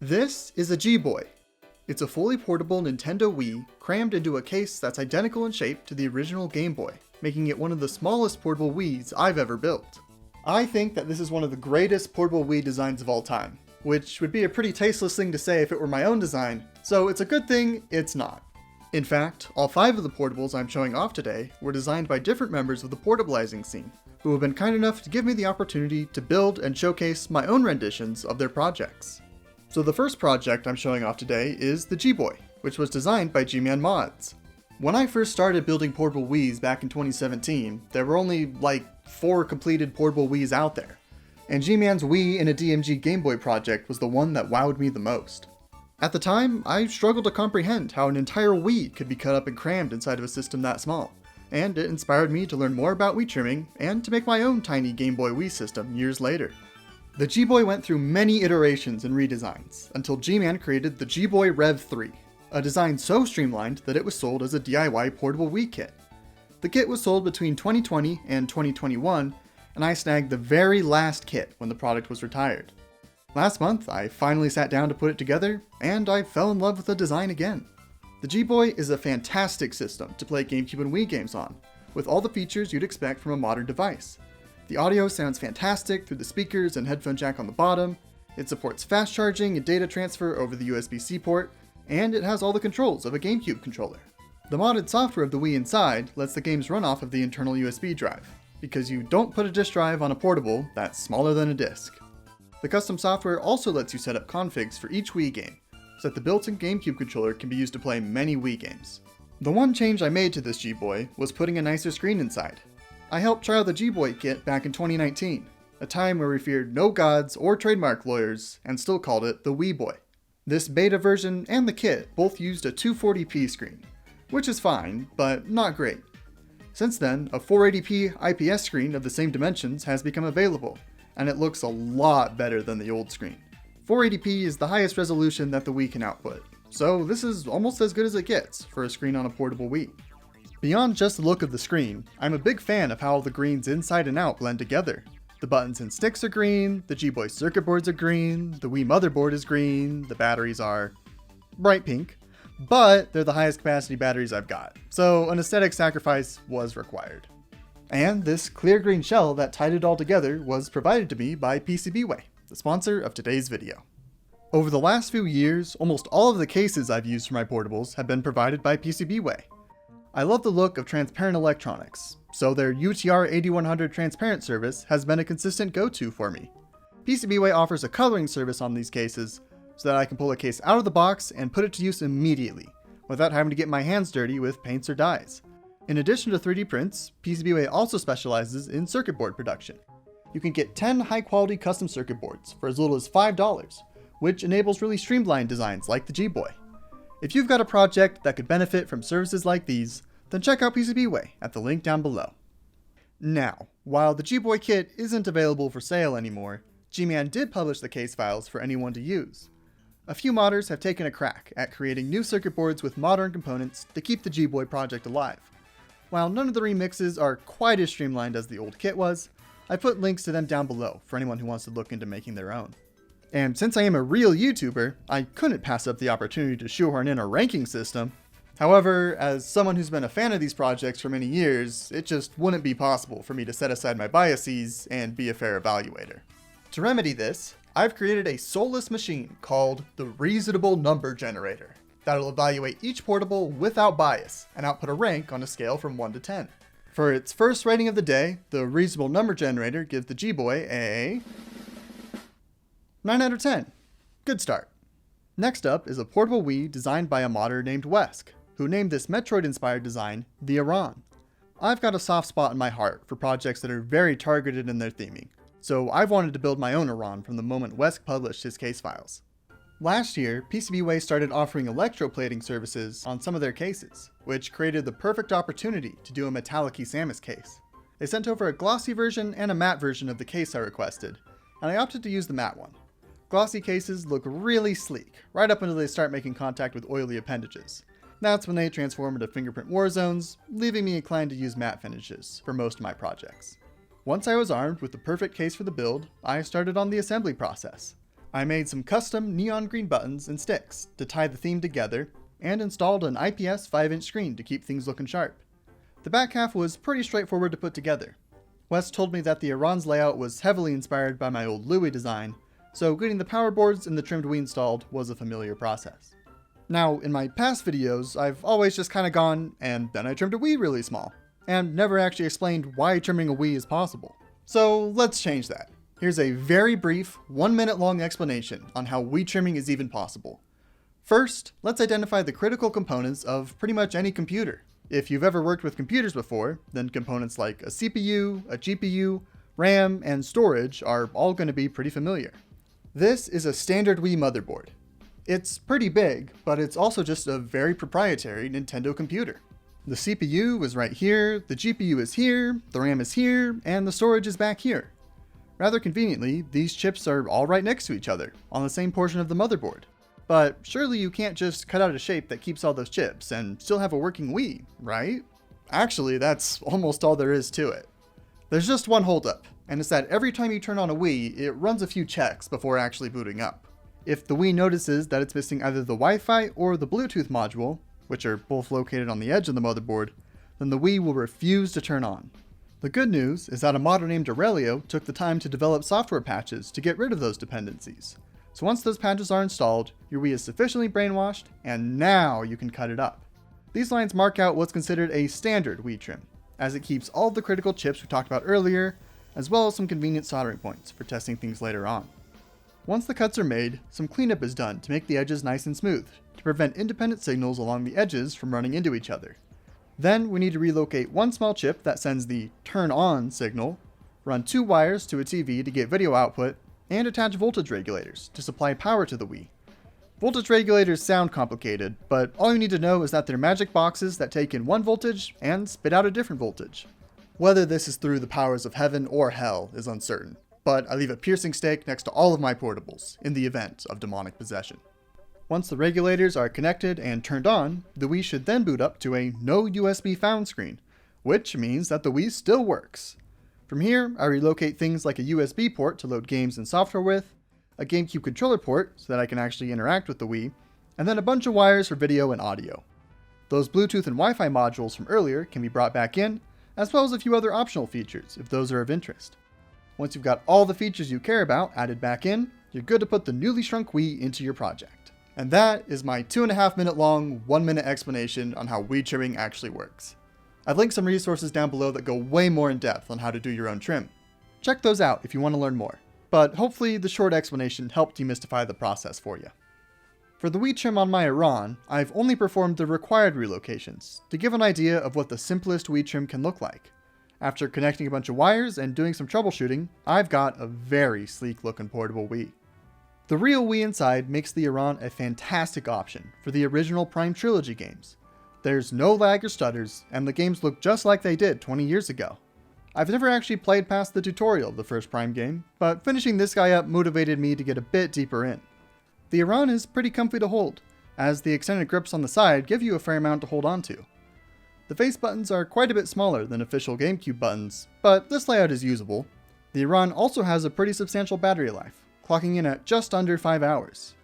This is a G-Boy. It's a fully portable Nintendo Wii crammed into a case that's identical in shape to the original Game Boy, making it one of the smallest portable Wiis I've ever built. I think that this is one of the greatest portable Wii designs of all time, which would be a pretty tasteless thing to say if it were my own design, so it's a good thing it's not. In fact, all 5 of the portables I'm showing off today were designed by different members of the portabilizing scene, who have been kind enough to give me the opportunity to build and showcase my own renditions of their projects. So the first project I'm showing off today is the G-Boy, which was designed by G-Man Mods. When I first started building portable Wiis back in 2017, there were only like 4 completed portable Wiis out there, and G-Man's Wii in a DMG Game Boy project was the one that wowed me the most. At the time, I struggled to comprehend how an entire Wii could be cut up and crammed inside of a system that small, and it inspired me to learn more about Wii trimming and to make my own tiny Game Boy Wii system years later. The G-Boy went through many iterations and redesigns, until G-Man created the G-Boy Rev 3, a design so streamlined that it was sold as a DIY portable Wii kit. The kit was sold between 2020 and 2021, and I snagged the very last kit when the product was retired. Last month, I finally sat down to put it together, and I fell in love with the design again. The G-Boy is a fantastic system to play GameCube and Wii games on, with all the features you'd expect from a modern device. The audio sounds fantastic through the speakers and headphone jack on the bottom, it supports fast charging and data transfer over the USB-C port, and it has all the controls of a GameCube controller. The modded software of the Wii inside lets the games run off of the internal USB drive, because you don't put a disk drive on a portable that's smaller than a disk. The custom software also lets you set up configs for each Wii game, so that the built-in GameCube controller can be used to play many Wii games. The one change I made to this G-Boy was putting a nicer screen inside. I helped trial the G-Boy kit back in 2019, a time where we feared no gods or trademark lawyers and still called it the Wii Boy. This beta version and the kit both used a 240p screen, which is fine, but not great. Since then, a 480p IPS screen of the same dimensions has become available, and it looks a lot better than the old screen. 480p is the highest resolution that the Wii can output, so this is almost as good as it gets for a screen on a portable Wii. Beyond just the look of the screen, I'm a big fan of how the greens inside and out blend together. The buttons and sticks are green, the G-Boy circuit boards are green, the Wii motherboard is green, the batteries are bright pink, but they're the highest capacity batteries I've got, so an aesthetic sacrifice was required. And this clear green shell that tied it all together was provided to me by PCBWay, the sponsor of today's video. Over the last few years, almost all of the cases I've used for my portables have been provided by PCBWay. I love the look of transparent electronics, so their UTR 8100 transparent service has been a consistent go-to for me. PCBWay offers a coloring service on these cases, so that I can pull a case out of the box and put it to use immediately, without having to get my hands dirty with paints or dyes. In addition to 3D prints, PCBWay also specializes in circuit board production. You can get 10 high-quality custom circuit boards for as little as $5, which enables really streamlined designs like the G-Boy. If you've got a project that could benefit from services like these, then check out PCBWay at the link down below. Now, while the G-Boy kit isn't available for sale anymore, G-Man did publish the case files for anyone to use. A few modders have taken a crack at creating new circuit boards with modern components to keep the G-Boy project alive. While none of the remixes are quite as streamlined as the old kit was, I put links to them down below for anyone who wants to look into making their own. And since I am a real YouTuber, I couldn't pass up the opportunity to shoehorn in a ranking system. However, as someone who's been a fan of these projects for many years, it just wouldn't be possible for me to set aside my biases and be a fair evaluator. To remedy this, I've created a soulless machine called the Reasonable Number Generator that'll evaluate each portable without bias and output a rank on a scale from 1 to 10. For its first rating of the day, the Reasonable Number Generator gives the G-Boy a 9 out of 10. Good start. Next up is a portable Wii designed by a modder named Wesk, who named this Metroid-inspired design the Aran. I've got a soft spot in my heart for projects that are very targeted in their theming, so I've wanted to build my own Aran from the moment Wesk published his case files. Last year, PCBWay started offering electroplating services on some of their cases, which created the perfect opportunity to do a metallic-y Samus case. They sent over a glossy version and a matte version of the case I requested, and I opted to use the matte one. Glossy cases look really sleek, right up until they start making contact with oily appendages. That's when they transform into fingerprint war zones, leaving me inclined to use matte finishes for most of my projects. Once I was armed with the perfect case for the build, I started on the assembly process. I made some custom neon green buttons and sticks to tie the theme together, and installed an IPS 5-inch screen to keep things looking sharp. The back half was pretty straightforward to put together. Wes told me that the Iran's layout was heavily inspired by my old Louis design, so getting the power boards and the trimmed Wii installed was a familiar process. Now, in my past videos, I've always just kinda gone, and then I trimmed a Wii really small, and never actually explained why trimming a Wii is possible. So let's change that. Here's a very brief, 1-minute long explanation on how Wii trimming is even possible. First, let's identify the critical components of pretty much any computer. If you've ever worked with computers before, then components like a CPU, a GPU, RAM, and storage are all going to be pretty familiar. This is a standard Wii motherboard. It's pretty big, but it's also just a very proprietary Nintendo computer. The CPU is right here, the GPU is here, the RAM is here, and the storage is back here. Rather conveniently, these chips are all right next to each other, on the same portion of the motherboard. But surely you can't just cut out a shape that keeps all those chips and still have a working Wii, right? Actually, that's almost all there is to it. There's just one holdup, and it's that every time you turn on a Wii, it runs a few checks before actually booting up. If the Wii notices that it's missing either the Wi-Fi or the Bluetooth module, which are both located on the edge of the motherboard, then the Wii will refuse to turn on. The good news is that a modder named Aurelio took the time to develop software patches to get rid of those dependencies. So once those patches are installed, your Wii is sufficiently brainwashed, and now you can cut it up. These lines mark out what's considered a standard Wii trim, as it keeps all the critical chips we talked about earlier, as well as some convenient soldering points for testing things later on. Once the cuts are made, some cleanup is done to make the edges nice and smooth, to prevent independent signals along the edges from running into each other. Then we need to relocate one small chip that sends the turn on signal, run 2 wires to a TV to get video output, and attach voltage regulators to supply power to the Wii. Voltage regulators sound complicated, but all you need to know is that they're magic boxes that take in one voltage and spit out a different voltage. Whether this is through the powers of heaven or hell is uncertain, but I leave a piercing stake next to all of my portables in the event of demonic possession. Once the regulators are connected and turned on, the Wii should then boot up to a no USB found screen, which means that the Wii still works. From here, I relocate things like a USB port to load games and software with, a GameCube controller port so that I can actually interact with the Wii, and then a bunch of wires for video and audio. Those Bluetooth and Wi-Fi modules from earlier can be brought back in, as well as a few other optional features if those are of interest. Once you've got all the features you care about added back in, you're good to put the newly shrunk Wii into your project. And that is my 2.5-minute long, 1-minute explanation on how Wii trimming actually works. I've linked some resources down below that go way more in depth on how to do your own trim. Check those out if you want to learn more, but hopefully the short explanation helped demystify the process for you. For the Wii trim on my Iran, I've only performed the required relocations to give an idea of what the simplest Wii trim can look like. After connecting a bunch of wires and doing some troubleshooting, I've got a very sleek looking portable Wii. The real Wii inside makes the Iran a fantastic option for the original Prime Trilogy games. There's no lag or stutters, and the games look just like they did 20 years ago. I've never actually played past the tutorial of the first Prime game, but finishing this guy up motivated me to get a bit deeper in. The Iran is pretty comfy to hold, as the extended grips on the side give you a fair amount to hold on to. The face buttons are quite a bit smaller than official GameCube buttons, but this layout is usable. The Iran also has a pretty substantial battery life, clocking in at just under 5 hours.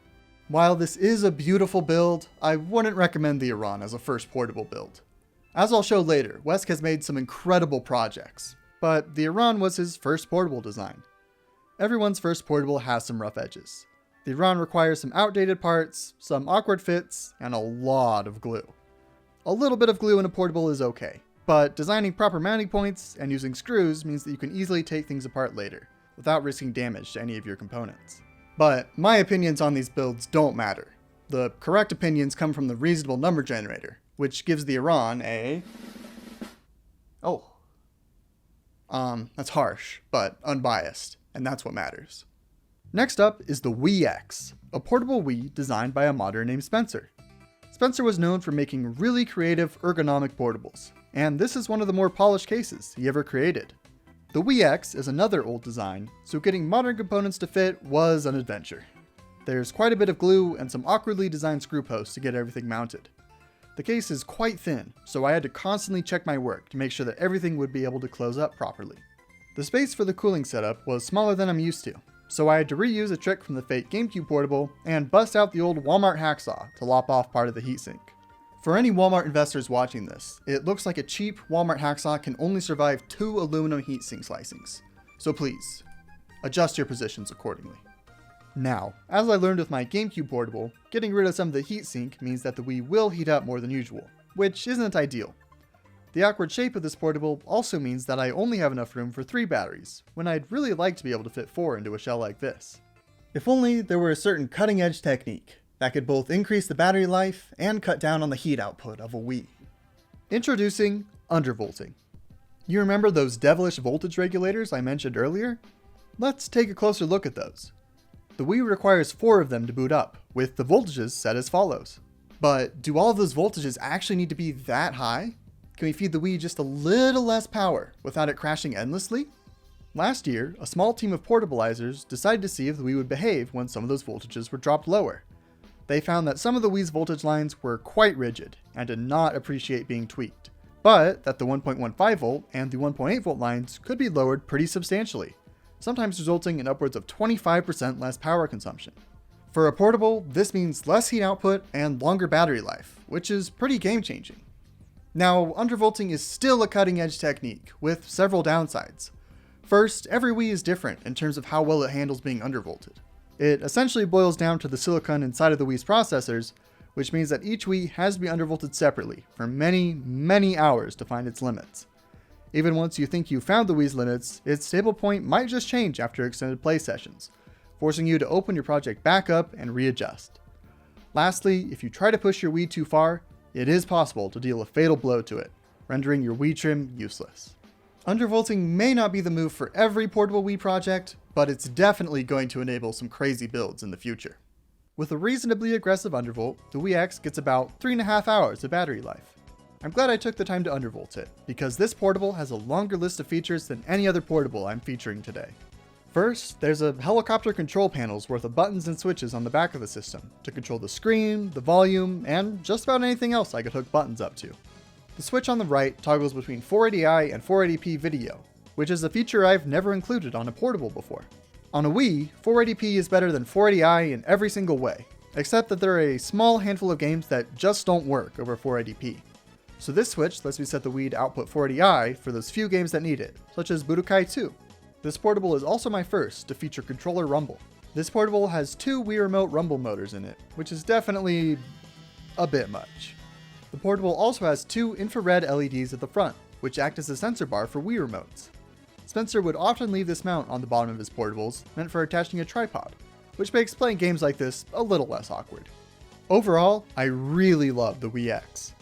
While this is a beautiful build, I wouldn't recommend the Iran as a first portable build. As I'll show later, Wesk has made some incredible projects, but the Iran was his first portable design. Everyone's first portable has some rough edges. The Iran requires some outdated parts, some awkward fits, and a lot of glue. A little bit of glue in a portable is okay, but designing proper mounting points and using screws means that you can easily take things apart later, without risking damage to any of your components. But my opinions on these builds don't matter. The correct opinions come from the reasonable number generator, which gives the Iran a... that's harsh, but unbiased, and that's what matters. Next up is the Wii X, a portable Wii designed by a modder named Spencer. Spencer was known for making really creative ergonomic portables, and this is one of the more polished cases he ever created. The Wii X is another old design, so getting modern components to fit was an adventure. There's quite a bit of glue and some awkwardly designed screw posts to get everything mounted. The case is quite thin, so I had to constantly check my work to make sure that everything would be able to close up properly. The space for the cooling setup was smaller than I'm used to, So I had to reuse a trick from the fake GameCube portable and bust out the old Walmart hacksaw to lop off part of the heatsink. For any Walmart investors watching this, it looks like a cheap Walmart hacksaw can only survive 2 aluminum heatsink slicings. So please, adjust your positions accordingly. Now, as I learned with my GameCube portable, getting rid of some of the heatsink means that the Wii will heat up more than usual, which isn't ideal. The awkward shape of this portable also means that I only have enough room for 3 batteries, when I'd really like to be able to fit 4 into a shell like this. If only there were a certain cutting-edge technique that could both increase the battery life and cut down on the heat output of a Wii. Introducing undervolting. You remember those devilish voltage regulators I mentioned earlier? Let's take a closer look at those. The Wii requires 4 of them to boot up, with the voltages set as follows. But do all of those voltages actually need to be that high? Can we feed the Wii just a little less power without it crashing endlessly? Last year, a small team of portabilizers decided to see if the Wii would behave when some of those voltages were dropped lower. They found that some of the Wii's voltage lines were quite rigid and did not appreciate being tweaked, but that the 1.15 volt and the 1.8 volt lines could be lowered pretty substantially, sometimes resulting in upwards of 25% less power consumption. For a portable, this means less heat output and longer battery life, which is pretty game-changing. Now, undervolting is still a cutting-edge technique, with several downsides. First, every Wii is different in terms of how well it handles being undervolted. It essentially boils down to the silicon inside of the Wii's processors, which means that each Wii has to be undervolted separately for many, many hours to find its limits. Even once you think you've found the Wii's limits, its stable point might just change after extended play sessions, forcing you to open your project back up and readjust. Lastly, if you try to push your Wii too far, it is possible to deal a fatal blow to it, rendering your Wii trim useless. Undervolting may not be the move for every portable Wii project, but it's definitely going to enable some crazy builds in the future. With a reasonably aggressive undervolt, the Wii X gets about 3.5 hours of battery life. I'm glad I took the time to undervolt it, because this portable has a longer list of features than any other portable I'm featuring today. First, there's a helicopter control panel's worth of buttons and switches on the back of the system to control the screen, the volume, and just about anything else I could hook buttons up to. The switch on the right toggles between 480i and 480p video, which is a feature I've never included on a portable before. On a Wii, 480p is better than 480i in every single way, except that there are a small handful of games that just don't work over 480p. So this switch lets me set the Wii to output 480i for those few games that need it, such as Budokai 2. This portable is also my first to feature controller rumble. This portable has 2 Wii Remote rumble motors in it, which is definitely a bit much. The portable also has 2 infrared LEDs at the front, which act as a sensor bar for Wii remotes. Spencer would often leave this mount on the bottom of his portables, meant for attaching a tripod, which makes playing games like this a little less awkward. Overall, I really love the Wii X.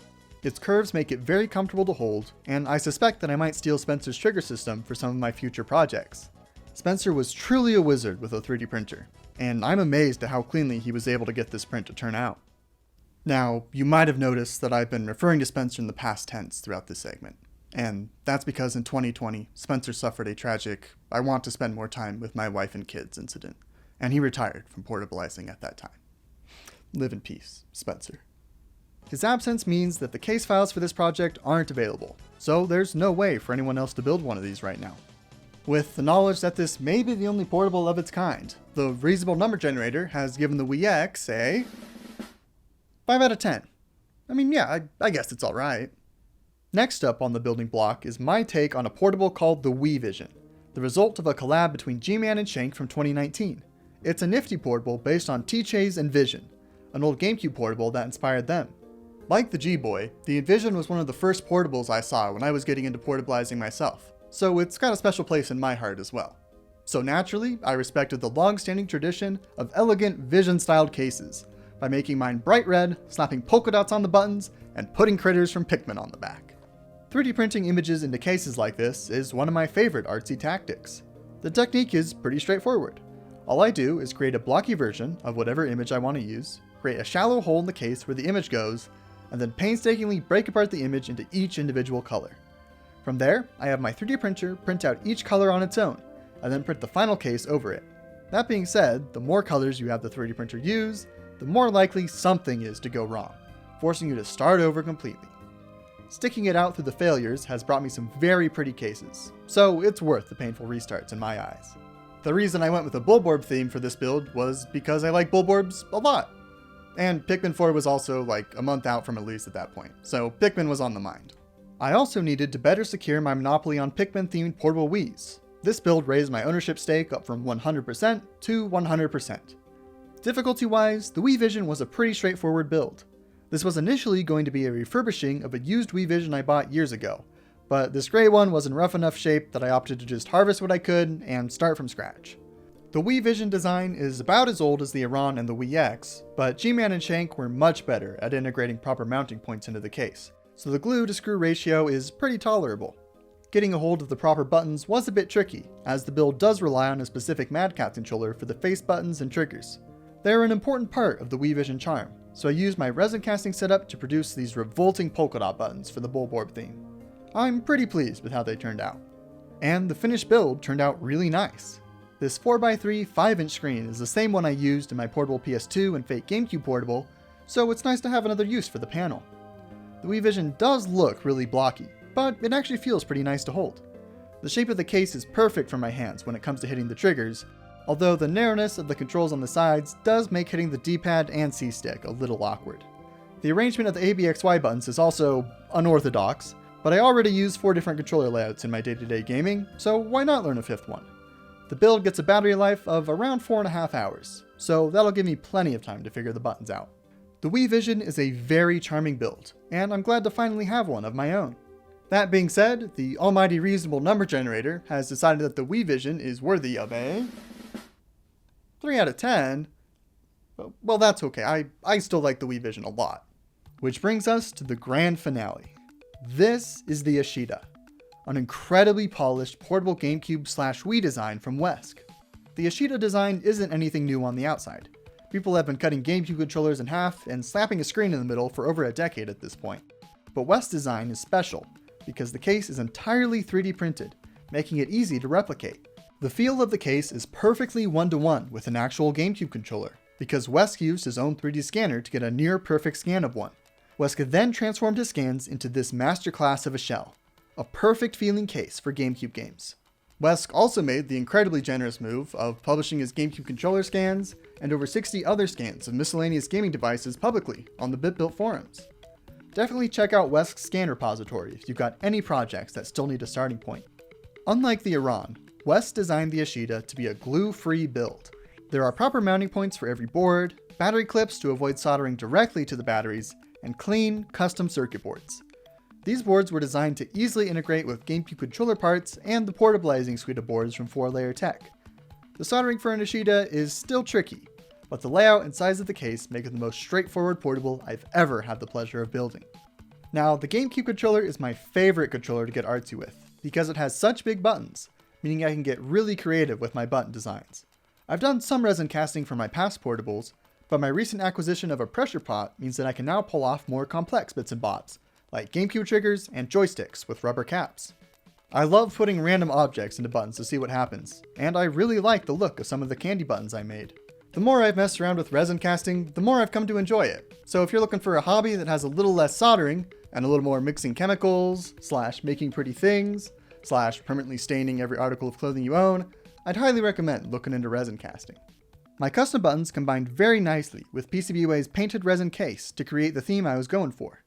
Its curves make it very comfortable to hold, and I suspect that I might steal Spencer's trigger system for some of my future projects. Spencer was truly a wizard with a 3D printer, and I'm amazed at how cleanly he was able to get this print to turn out. Now, you might have noticed that I've been referring to Spencer in the past tense throughout this segment, and that's because in 2020, Spencer suffered a tragic, I want to spend more time with my wife and kids incident, and he retired from portabilizing at that time. Live in peace, Spencer. His absence means that the case files for this project aren't available, so there's no way for anyone else to build one of these right now. With the knowledge that this may be the only portable of its kind, the reasonable number generator has given the Wii X a 5 out of 10. I mean, yeah, I guess it's alright. Next up on the building block is my take on a portable called the Wii Vision, the result of a collab between G-Man and Shank from 2019. It's a nifty portable based on T-Chase and Vision, an old GameCube portable that inspired them. Like the G-Boy, the Envision was one of the first portables I saw when I was getting into portabilizing myself, so it's got a special place in my heart as well. So naturally, I respected the long-standing tradition of elegant Vision-styled cases by making mine bright red, slapping polka dots on the buttons, and putting critters from Pikmin on the back. 3D printing images into cases like this is one of my favorite artsy tactics. The technique is pretty straightforward. All I do is create a blocky version of whatever image I want to use, create a shallow hole in the case where the image goes, and then painstakingly break apart the image into each individual color. From there, I have my 3D printer print out each color on its own, and then print the final case over it. That being said, the more colors you have the 3D printer use, the more likely something is to go wrong, forcing you to start over completely. Sticking it out through the failures has brought me some very pretty cases, so it's worth the painful restarts in my eyes. The reason I went with a Bulborb theme for this build was because I like Bulborbs a lot. And Pikmin 4 was also like a month out from release at that point, so Pikmin was on the mind. I also needed to better secure my monopoly on Pikmin-themed portable Wiis. This build raised my ownership stake up from 100% to 100%. Difficulty-wise, the Wii Vision was a pretty straightforward build. This was initially going to be a refurbishing of a used Wii Vision I bought years ago, but this gray one was in rough enough shape that I opted to just harvest what I could and start from scratch. The Wii Vision design is about as old as the Iran and the Wii X, but G-Man and Shank were much better at integrating proper mounting points into the case, so the glue to screw ratio is pretty tolerable. Getting a hold of the proper buttons was a bit tricky, as the build does rely on a specific Mad Catz controller for the face buttons and triggers. They're an important part of the Wii Vision charm, so I used my resin casting setup to produce these revolting polka dot buttons for the Bulborb theme. I'm pretty pleased with how they turned out. And the finished build turned out really nice. This 4x3 5-inch screen is the same one I used in my portable PS2 and Fate GameCube portable, so it's nice to have another use for the panel. The Wii Vision does look really blocky, but it actually feels pretty nice to hold. The shape of the case is perfect for my hands when it comes to hitting the triggers, although the narrowness of the controls on the sides does make hitting the D-pad and C-stick a little awkward. The arrangement of the ABXY buttons is also unorthodox, but I already use 4 different controller layouts in my day-to-day gaming, so why not learn a 5th one? The build gets a battery life of around 4.5 hours, so that'll give me plenty of time to figure the buttons out. The Wii Vision is a very charming build, and I'm glad to finally have one of my own. That being said, the almighty reasonable number generator has decided that the Wii Vision is worthy of a 3 out of 10. Well, that's okay. I still like the Wii Vision a lot. Which brings us to the grand finale. This is the Ashita, an incredibly polished portable GameCube/Wii design from Wesk. The Ashita design isn't anything new on the outside. People have been cutting GameCube controllers in half and slapping a screen in the middle for over a decade at this point. But Wesk's design is special, because the case is entirely 3D printed, making it easy to replicate. The feel of the case is perfectly one-to-one with an actual GameCube controller, because Wesk used his own 3D scanner to get a near-perfect scan of one. Wesk then transformed his scans into this masterclass of a shell. A perfect feeling case for GameCube games. Wesk also made the incredibly generous move of publishing his GameCube controller scans and over 60 other scans of miscellaneous gaming devices publicly on the BitBuilt forums. Definitely check out Wesk's scan repository if you've got any projects that still need a starting point. Unlike the Iran, Wesk designed the Ashita to be a glue-free build. There are proper mounting points for every board, battery clips to avoid soldering directly to the batteries, and clean, custom circuit boards. These boards were designed to easily integrate with GameCube controller parts and the portabilizing suite of boards from 4Layer Tech. The soldering for an Ashita is still tricky, but the layout and size of the case make it the most straightforward portable I've ever had the pleasure of building. Now, the GameCube controller is my favorite controller to get artsy with, because it has such big buttons, meaning I can get really creative with my button designs. I've done some resin casting for my past portables, but my recent acquisition of a pressure pot means that I can now pull off more complex bits and bobs, like GameCube triggers and joysticks with rubber caps. I love putting random objects into buttons to see what happens, and I really like the look of some of the candy buttons I made. The more I've messed around with resin casting, the more I've come to enjoy it. So if you're looking for a hobby that has a little less soldering, and a little more mixing chemicals, / making pretty things, / permanently staining every article of clothing you own, I'd highly recommend looking into resin casting. My custom buttons combined very nicely with PCBWay's painted resin case to create the theme I was going for.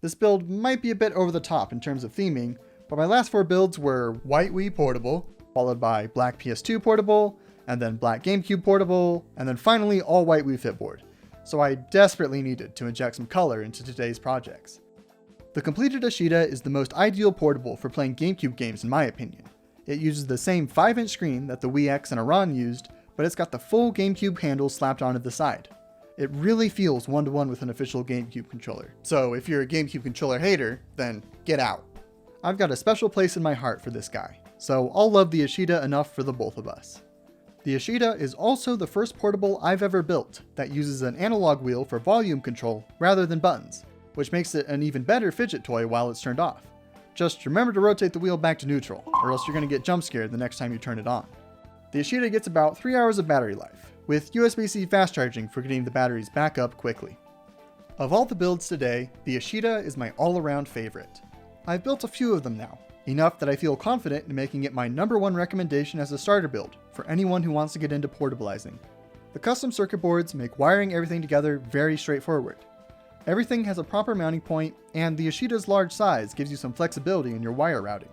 This build might be a bit over the top in terms of theming, but my last 4 builds were white Wii portable, followed by black PS2 portable, and then black GameCube portable, and then finally all white Wii Fit board, so I desperately needed to inject some color into today's projects. The completed Ashita is the most ideal portable for playing GameCube games in my opinion. It uses the same 5-inch screen that the Wii X and Iran used, but it's got the full GameCube handle slapped onto the side. It really feels one-to-one with an official GameCube controller, so if you're a GameCube controller hater, then get out. I've got a special place in my heart for this guy, so I'll love the Ashita enough for the both of us. The Ashita is also the first portable I've ever built that uses an analog wheel for volume control rather than buttons, which makes it an even better fidget toy while it's turned off. Just remember to rotate the wheel back to neutral, or else you're going to get jump scared the next time you turn it on. The Ashita gets about 3 hours of battery life, with USB-C fast charging for getting the batteries back up quickly. Of all the builds today, the Ashita is my all-around favorite. I've built a few of them now, Enough that I feel confident in making it my #1 recommendation as a starter build for anyone who wants to get into portabilizing. The custom circuit boards make wiring everything together very straightforward. Everything has a proper mounting point, and the Yoshida's large size gives you some flexibility in your wire routing.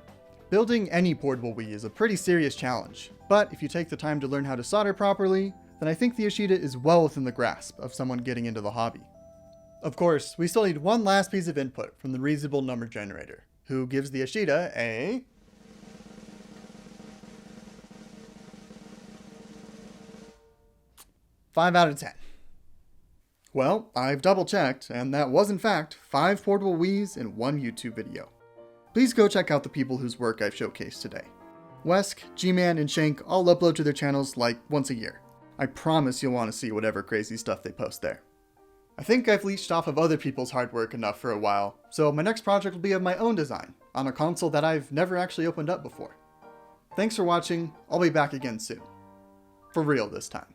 Building any portable Wii is a pretty serious challenge, but if you take the time to learn how to solder properly, then I think the Yoshida is well within the grasp of someone getting into the hobby. Of course, we still need one last piece of input from the reasonable number generator, who gives the Yoshida a 5 out of 10. Well, I've double checked, and that was in fact 5 portable Wiis in one YouTube video. Please go check out the people whose work I've showcased today. Wesk, G-Man, and Shank all upload to their channels like once a year. I promise you'll want to see whatever crazy stuff they post there. I think I've leached off of other people's hard work enough for a while, so my next project will be of my own design, on a console that I've never actually opened up before. Thanks for watching, I'll be back again soon. For real this time.